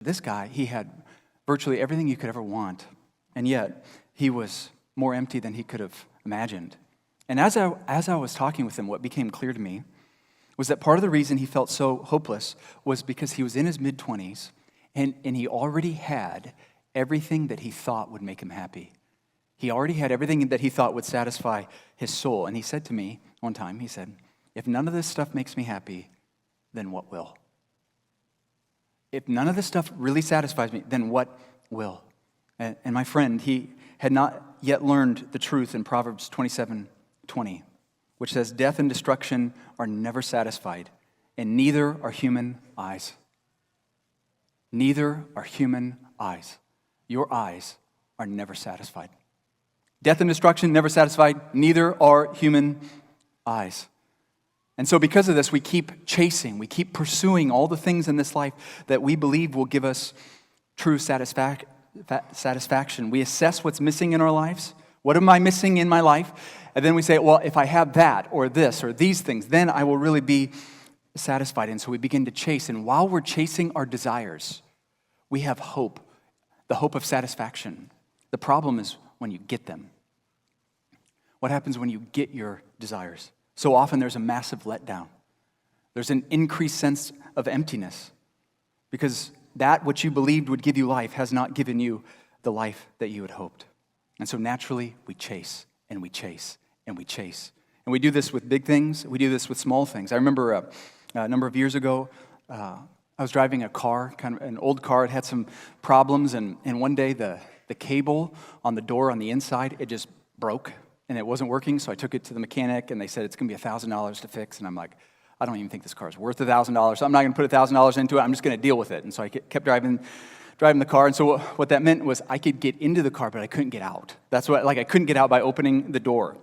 This guy, he had virtually everything you could ever want, and yet he was more empty than he could have imagined. And as I was talking with him, what became clear to me was that part of the reason he felt so hopeless was because he was in his mid-20s, and he already had everything that he thought would make him happy. He already had everything that he thought would satisfy his soul. And he said to me one time, he said, if none of this stuff makes me happy, then what will? If none of this stuff really satisfies me, then what will? And my friend, he had not yet learned the truth in Proverbs 27:20, which says, death and destruction are never satisfied, and neither are human eyes. Neither are human eyes. Your eyes are never satisfied. Death and destruction never satisfied, neither are human eyes. And so because of this, we keep chasing, we keep pursuing all the things in this life that we believe will give us true satisfaction. We assess what's missing in our lives. What am I missing in my life? And then we say, well, if I have that or this or these things, then I will really be satisfied. And so we begin to chase. And while we're chasing our desires, we have hope, the hope of satisfaction. The problem is when you get them. What happens when you get your desires? So often there's a massive letdown. There's an increased sense of emptiness because that which you believed would give you life has not given you the life that you had hoped. And so naturally we chase and we chase and we chase. And we do this with big things. We do this with small things. I remember a number of years ago, I was driving a car, kind of an old car. It had some problems, and one day the cable on the door on the inside, it just broke, and it wasn't working, so I took it to the mechanic, and they said it's going to be $1,000 to fix, and I'm like, I don't even think this car is worth $1,000, so I'm not going to put $1,000 into it. I'm just going to deal with it. And so I kept driving the car, and so what that meant was I could get into the car, but I couldn't get out. That's what, I couldn't get out by opening the door.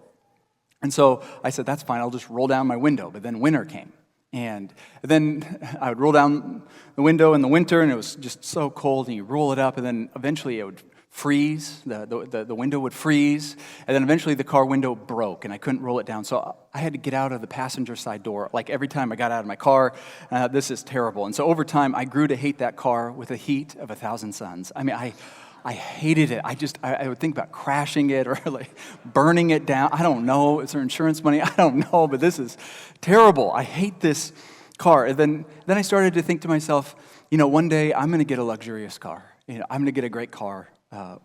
And so I said, that's fine, I'll just roll down my window. But then winter came. And then I would roll down the window in the winter, and it was just so cold, and you roll it up, and then eventually it would freeze, the window would freeze, and then eventually the car window broke, and I couldn't roll it down. So I had to get out of the passenger side door. Like every time I got out of my car, this is terrible. And so over time, I grew to hate that car with the heat of 1,000 suns. I mean, I hated it. I would think about crashing it or like burning it down. I don't know. Is there insurance money? I don't know, but this is terrible. I hate this car. And then I started to think to myself, one day I'm going to get a luxurious car. I'm going to get a great car,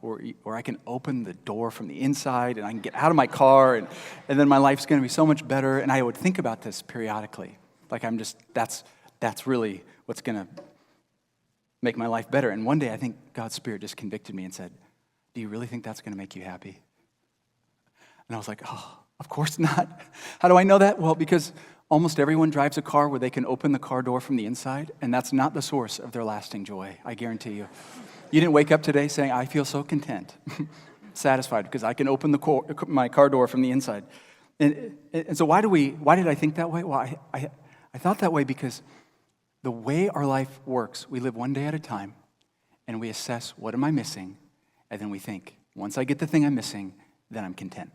or I can open the door from the inside and I can get out of my car, and then my life's going to be so much better. And I would think about this periodically. Like that's really what's going to make my life better. And one day I think God's Spirit just convicted me and said, do you really think that's going to make you happy? And I was like, oh, of course not. How do I know that? Well, because almost everyone drives a car where they can open the car door from the inside, and that's not the source of their lasting joy, I guarantee you. You didn't wake up today saying, I feel so content, satisfied, because I can open my car door from the inside. And so why did I think that way? Well, I thought that way because the way our life works, we live one day at a time, and we assess, what am I missing? And then we think, once I get the thing I'm missing, then I'm content.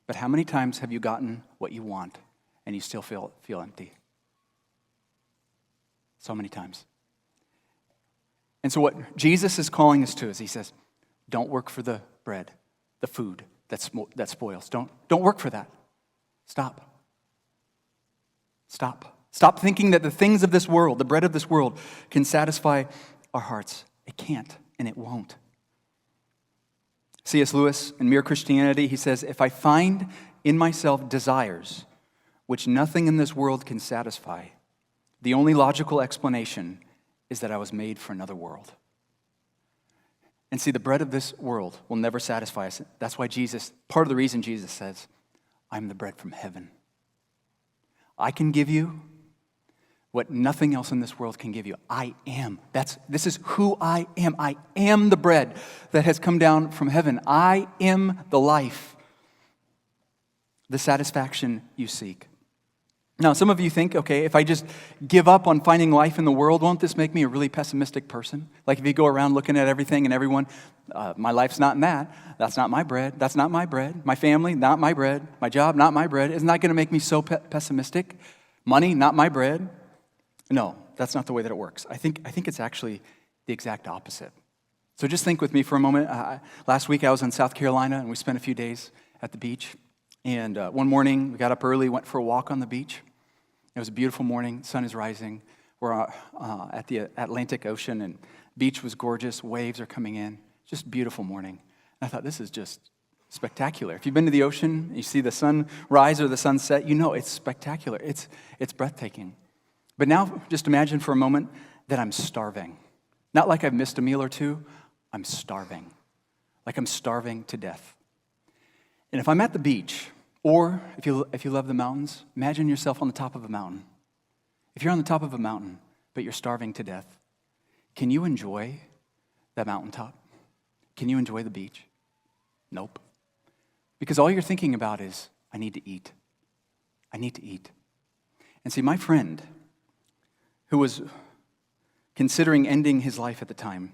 But how many times have you gotten what you want, and you still feel empty? So many times. And so what Jesus is calling us to is, he says, don't work for the bread, the food that spoils. Don't work for that. Stop. Stop thinking that the things of this world, the bread of this world, can satisfy our hearts. It can't, and it won't. C.S. Lewis, in Mere Christianity, he says, if I find in myself desires which nothing in this world can satisfy, the only logical explanation is that I was made for another world. And see, the bread of this world will never satisfy us. That's why part of the reason Jesus says, I'm the bread from heaven. I can give you what nothing else in this world can give you. I am. This is who I am. I am the bread that has come down from heaven. I am the life, the satisfaction you seek. Now, some of you think, okay, if I just give up on finding life in the world, won't this make me a really pessimistic person? Like if you go around looking at everything and everyone, my life's not in that. That's not my bread. That's not my bread. My family, not my bread. My job, not my bread. Isn't that going to make me so pessimistic? Money, not my bread. No, that's not the way that it works. I think it's actually the exact opposite. So just think with me for a moment. Last week I was in South Carolina, and we spent a few days at the beach. And one morning we got up early, went for a walk on the beach. It was a beautiful morning. The sun is rising. We're at the Atlantic Ocean, and the beach was gorgeous. Waves are coming in. Just a beautiful morning. And I thought, this is just spectacular. If you've been to the ocean, you see the sun rise or the sunset, you know it's spectacular. It's breathtaking. But now just imagine for a moment that I'm starving. Not like I've missed a meal or two. I'm starving. Like I'm starving to death. And if I'm at the beach, or if you love the mountains, imagine yourself on the top of a mountain. If you're on the top of a mountain, but you're starving to death, can you enjoy that mountaintop? Can you enjoy the beach? Nope. Because all you're thinking about is, I need to eat. I need to eat. And see, my friend, who was considering ending his life at the time,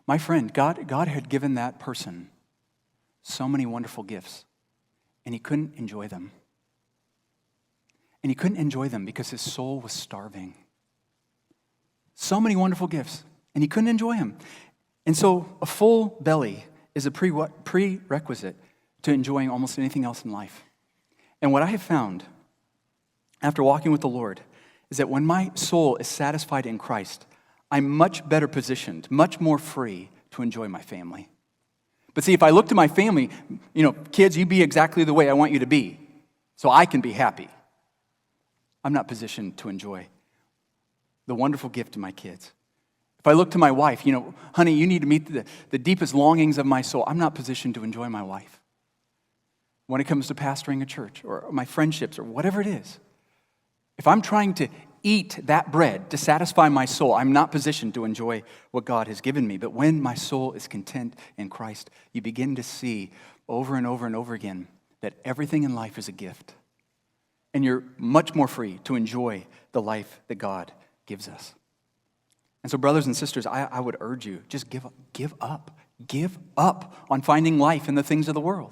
my friend, God had given that person so many wonderful gifts, and he couldn't enjoy them. And he couldn't enjoy them because his soul was starving. So many wonderful gifts, and he couldn't enjoy them. And so a full belly is a prerequisite to enjoying almost anything else in life. And what I have found after walking with the Lord is that when my soul is satisfied in Christ, I'm much better positioned, much more free to enjoy my family. But see, if I look to my family, kids, you be exactly the way I want you to be, so I can be happy. I'm not positioned to enjoy the wonderful gift of my kids. If I look to my wife, honey, you need to meet the deepest longings of my soul. I'm not positioned to enjoy my wife. When it comes to pastoring a church or my friendships or whatever it is, if I'm trying to eat that bread to satisfy my soul, I'm not positioned to enjoy what God has given me. But when my soul is content in Christ, you begin to see over and over and over again that everything in life is a gift. And you're much more free to enjoy the life that God gives us. And so, brothers and sisters, I would urge you, just give up. Give up on finding life in the things of the world.